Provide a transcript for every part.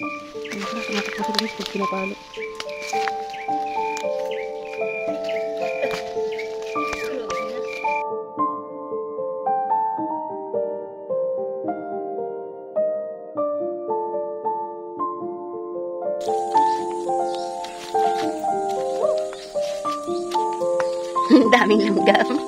Tumatak pa guys pag pinapalo. Daming langgam.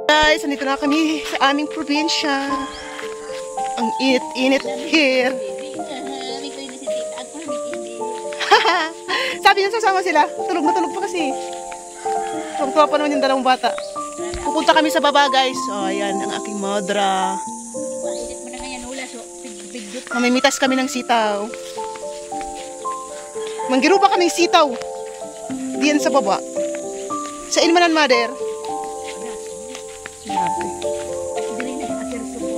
Guys, nandito na kami sa aming probinsya. Ang init-init here. Sabi niya sasama sila. Tulog na tulog pa kasi. Tuwang-tuwa pa naman yung dalawang bata. Pupunta kami sa baba guys. Oh, ayan ang aking madra. Mamimitas kami ng sitaw. Manggiro pa kami sitaw. Diyan sa baba. Sa Ilmanan Mother.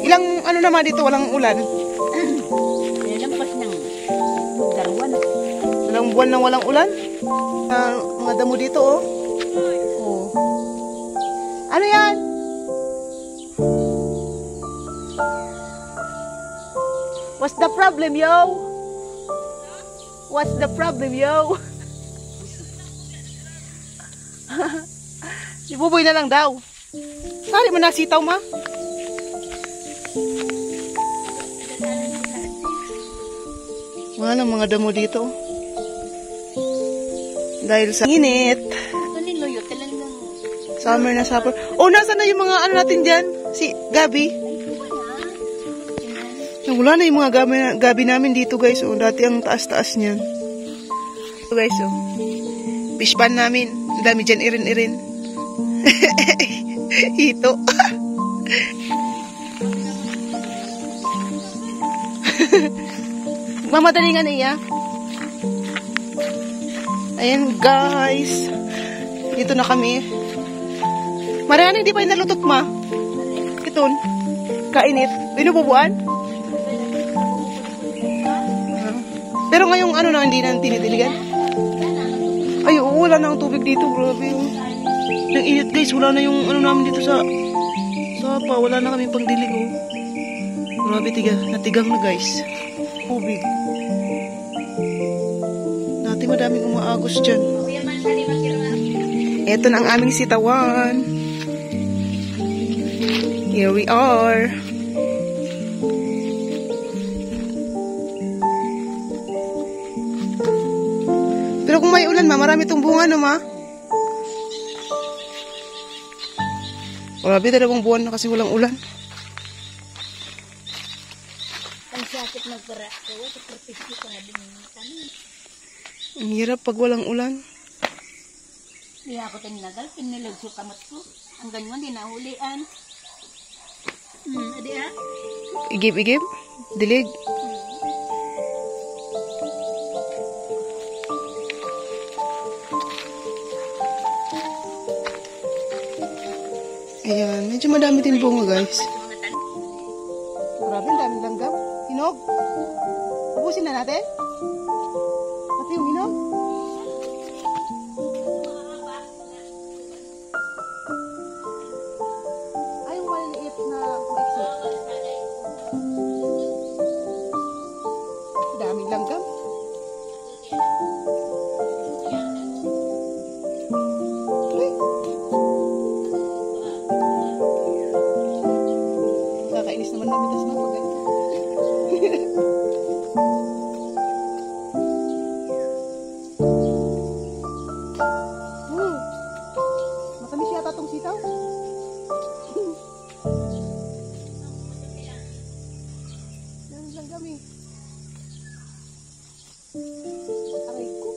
Ilang ano naman dito, walang ulan? Lampas ng dalawan. Walang buwan nang walang ulan? Mga damo dito oh. Oh. Ano yan? What's the problem, yo? What's the problem, yo? Ibuboy na lang daw. Sari mo na sitaw, ma? Wala mga damo dito. Dahil sa init. Summer na summer. Oh, nasa na yung mga ano natin dyan? Si Gabi. Wala na yung mga gabi namin dito guys. Oh, dati ang taas-taas niyan. So guys, oh. Fish pan namin. Ang dami dyan irin-irin. Hito. Mamadalingan iya. Ayan guys. Dito na kami. Mariana, hindi pa yung nalutot ma. Iton. Kainit. Binububuan. Pero ngayong ano na hindi na tinitiligan. Ay, oo, wala na ang tubig dito. Grabe. Nang init guys. Wala na yung ano namin dito sa sapa. Wala na kami pangdilig. Oh. Grabe, natigang na guys. Tubig. Dati madaming umaagos dyan. Ito na ang aming sitawan. Here we are. Pero kung may ulan ma, marami itong bunga no ma? Grabe, 2 buwan na kasi walang ulan. Ang hirap pag walang ulan. Hindi ako tinagal, pinilagso kamat ko. Ang ganyan, di nahulian. Adi ha? Igib-igib? Dilig? Ayan, medyo madami din bunga guys. Grabe, ang daming langgam. Hinog? Ubusin na natin? Pati yung hinog? Ay, yung maliliit na maiksi. Daming langgam. Uy. Kakainis naman namitas na pag ganito. Matamis yata itong sitaw. Yan lang kami. Aray ko.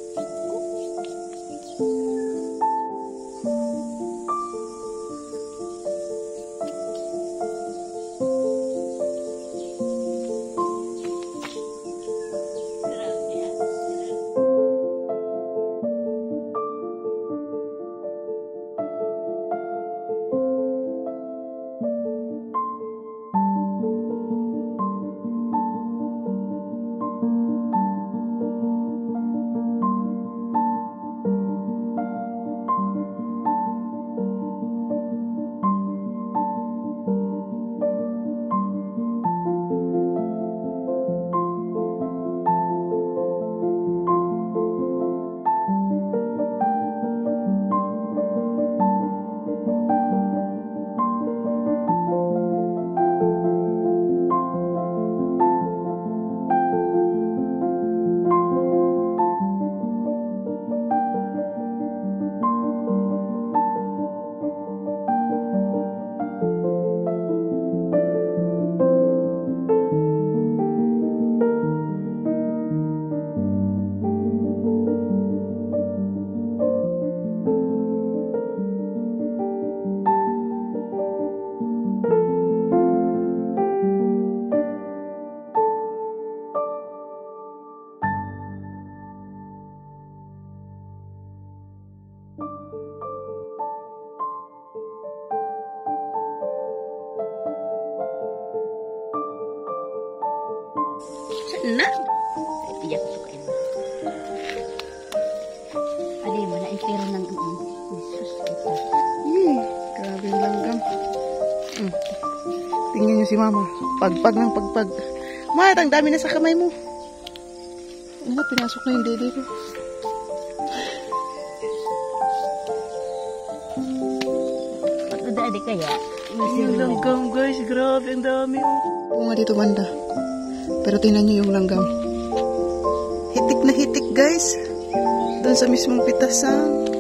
litero ng Jesus. Grabe yung langgam. Tingnan nyo si mama. Pagpag ng pagpag. Mayat, ang dami na sa kamay mo. Ano, pinasok na yung dede ko. Pag-udadi kaya. Yung langgam guys, grabe ang dami. Bunga dito banda. Pero tingnan nyo yung langgam. Hitik na hitik guys. Doon sa mismong pitasan.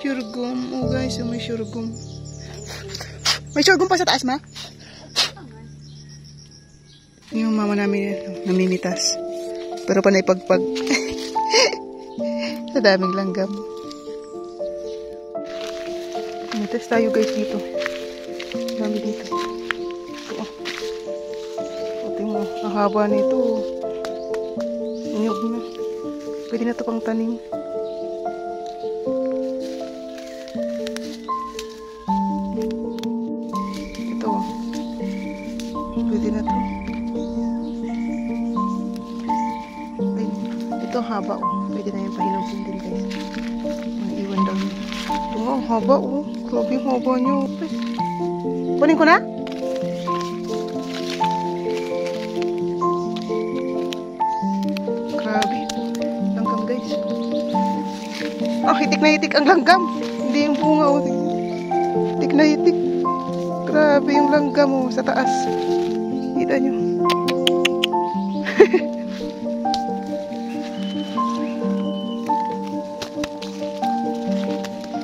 Surgum. Oh guys, may surgum. May surgum pa sa taas, ma? Yung mama namin namimitas. Pero panay pagpag. Sa daming langgam. Mitas tayo guys dito. Dami dito. Ito oh. Tingnan, ang haba nito. Niyog na. Pwede na ito pang tanim. Ito oh. Pwede na ito. Ito haba oh. Pwede na yung pahinusin din guys. Maiwan daw yun. Ito nga, ang haba oh. Grabe yung haba nyo. Kunin ko na? Grabe. Langgam guys. Ah, hitik na hitik ang langgam. Hindi yung bunga oh. Hitik na hitik. Grabe yung langgam oh sa taas. Kita nyo.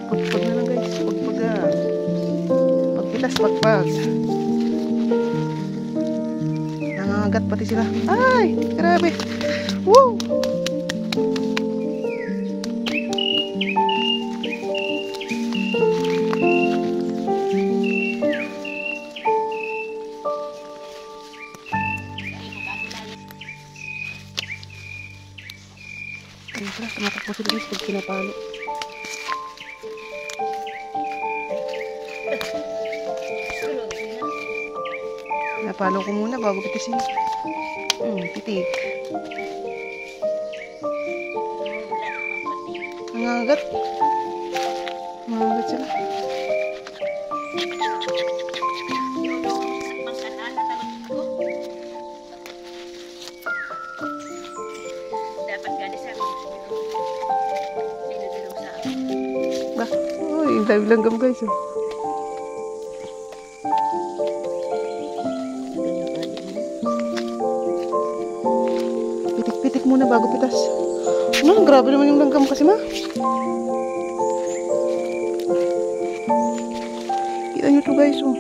Pagpag na lang guys. Pagpag na. Pagpitas pagpag. Nangangagat pati sila. Ay! Grabe. Woo! Ayun pala, tumatakbo sila guys pag pinapalo. Pinapalo ko muna bago pitisin. Pitik. Nangangagat. Nangangagat sila. Bah, yung dami langgam guys oh. Pitik-pitik muna bago pitas. Ano, grabe naman yung langgam kasi ma. Kita nyo to guys oh.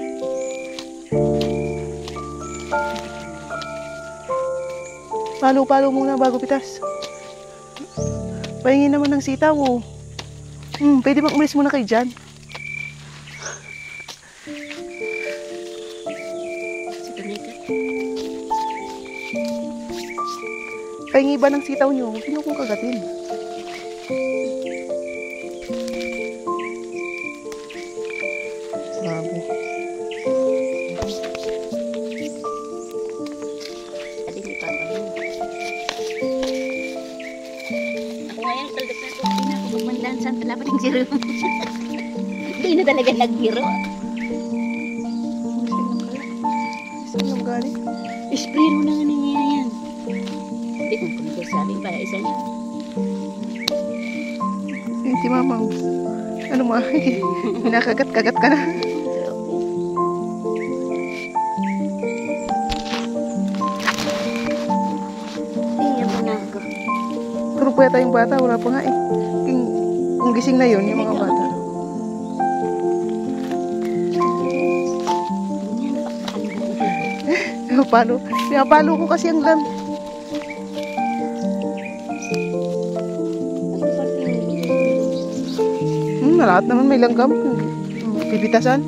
Palo-palo muna bago pitas. Pahingin naman ng sitaw oh. Pwede bang umalis muna kayo dyan? Pahingi ba ng sitaw nyo? Sino kong kagatin? Bago. Saan talaga yung zero? Hindi na talaga nag-giro. Saan lang galing? Spray mo na nga niya yan. Hindi kung kung sabi para isa niya. Si mama. Ano mo? Minakagat-kagat ka na. Iyan mo na ako. Tulog pa yata yung bata. Wala pa nga eh. Kung gising na yun, yung mga bata. Pinapalo ko kasi ang lam. Lahat naman may langgam. Pipitasan.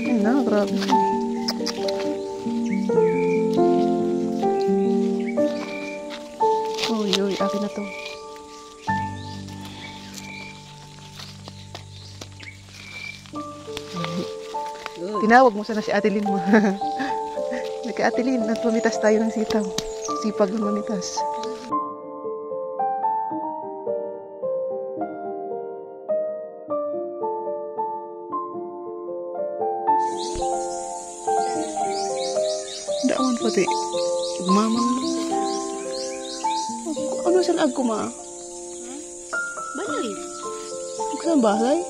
Ay na, grabe. Uy, uy, akin na to. Tinawag mo sana si Ate Lynn mo. Nagka Ate Lynn, at mamitas tayo ng sitaw. Sipag ng mamitas. Daawan pati. Mamang. Ano sa lag ko, ma? Baloy. Ito sa bahay?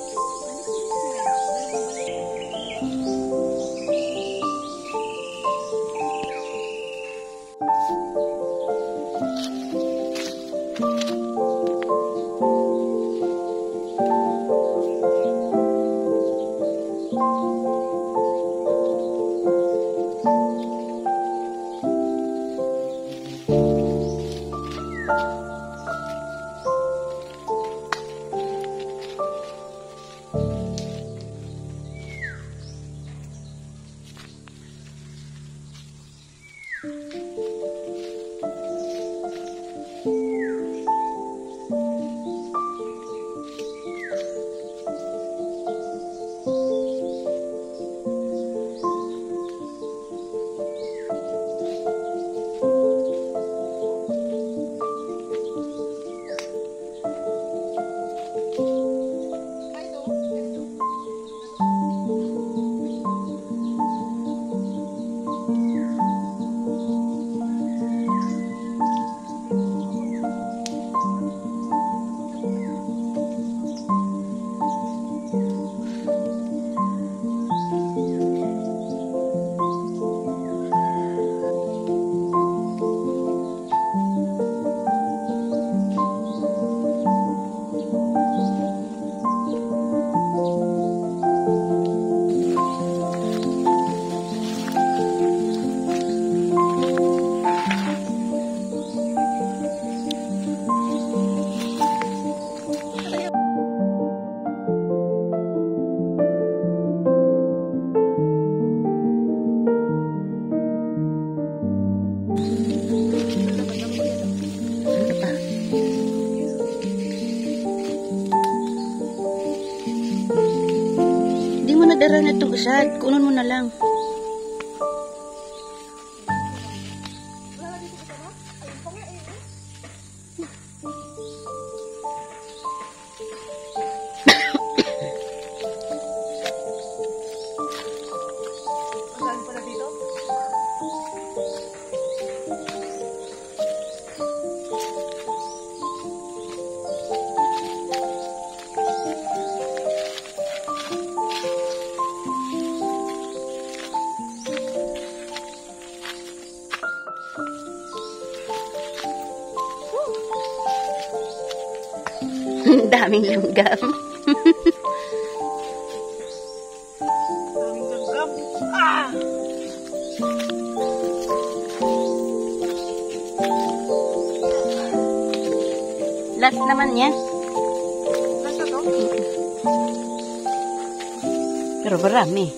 Dara na itong usad. Kunan mo na lang. Saan pala dito? Daming langgam. Daming langgam. Ah! Last naman yan. Last na to? Pero marami.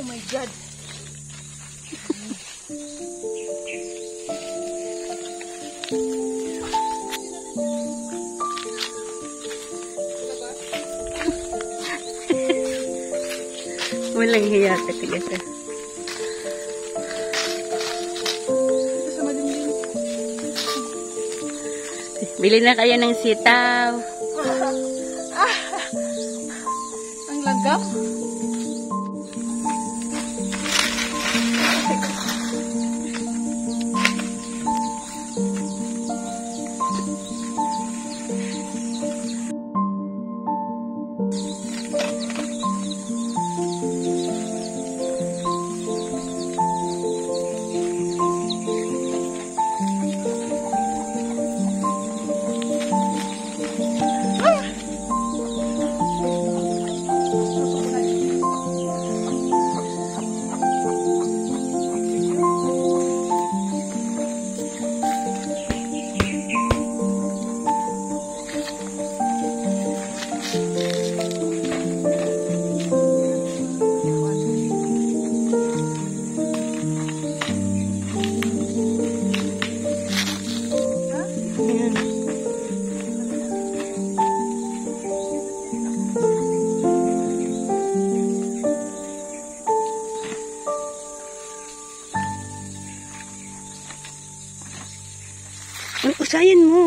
Oh my God. Walang hiya ka talaga. Ito sa malimlim. Bili na kayo ng sitaw. Ang langgam?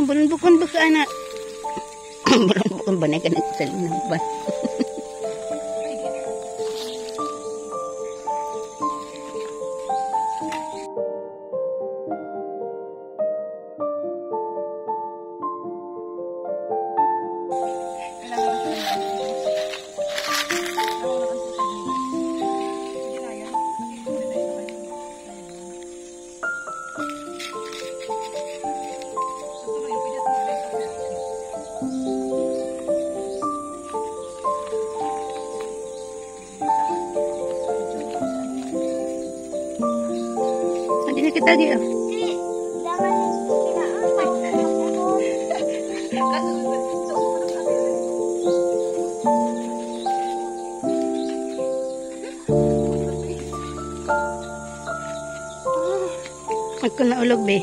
bukan ba ka anak? Bukan ba na ka nagsaling ng ban? Hindi na kita di ah. Magko na ulog be.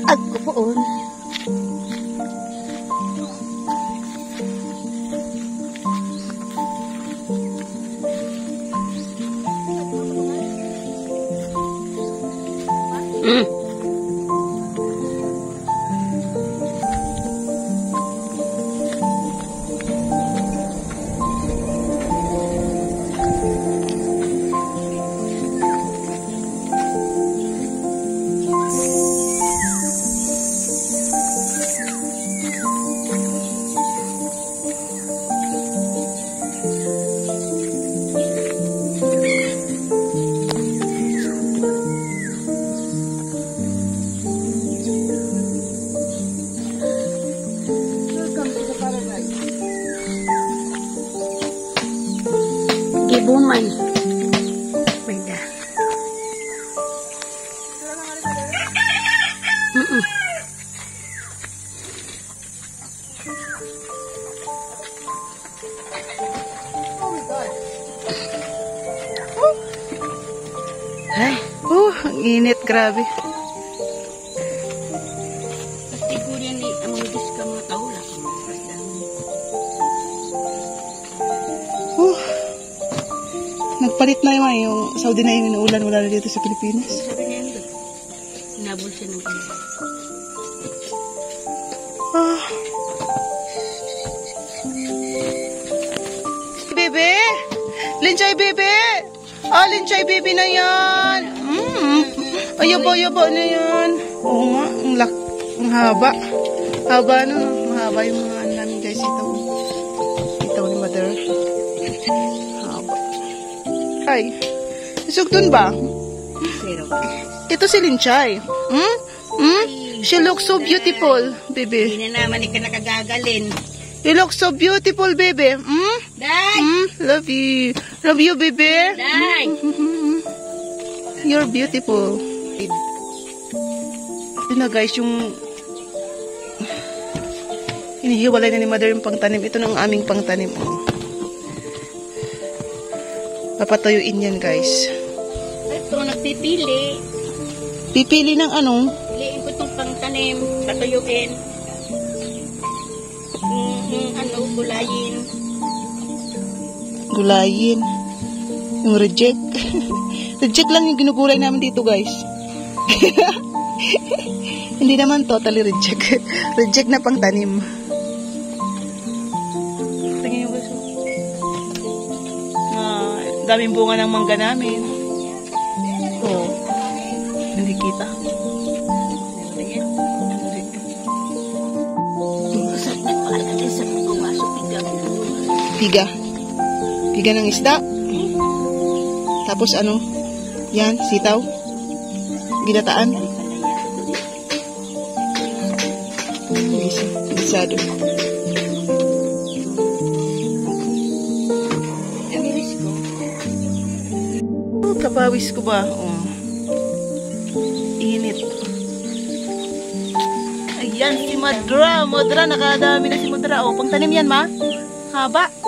Ako poon. Gibuman. Beda. Ay, ang init, grabe. Pasti ko rin ni among dis ka mga kaula. Nagpalit na yung Saudi na yung inuulan, wala na dito sa Pilipinas. Sabi niya yun. Sinabol siya ng kanila. Ah. Bebe! Linchay, bebe! Ah, linchay, bebe na yan! Ayaba na yan. Oo nga, ang haba. Haba na, mahaba yung mga ano namin guys. Itaw ni mother. Haba. Ay, isugtun ba? Pero, Ito si Linchay. She looks so beautiful, baby. hindi na naman ka nakagagalin. You look so beautiful, baby. Day! Love you. Love you, baby. Day! You're beautiful. Ito na guys, yung hinihiwalay na ni mother yung pangtanim. Ito na ang aming pangtanim. Papatuyuin yan guys. Ito, nagpipili. Pipili ng ano? Piliin ko itong pangtanim, patuyuin. Gulayin. Gulayin. Yung reject. Reject lang yung ginugulay namin dito guys. Hindi naman totally reject. Reject na pangtanim. Tingin yung guys. Daming bunga ng mangga namin. Oh. Hindi kita. Piga. Piga ng isda. Tapos ano? Yan, sitaw. Ginataan. Bisado. Amiris ko. kapawis ko ba? Oh. Init. Ayan si Madra. Madra, nakadami na si Madra. Oh, pangtanim yan, ma. Haba.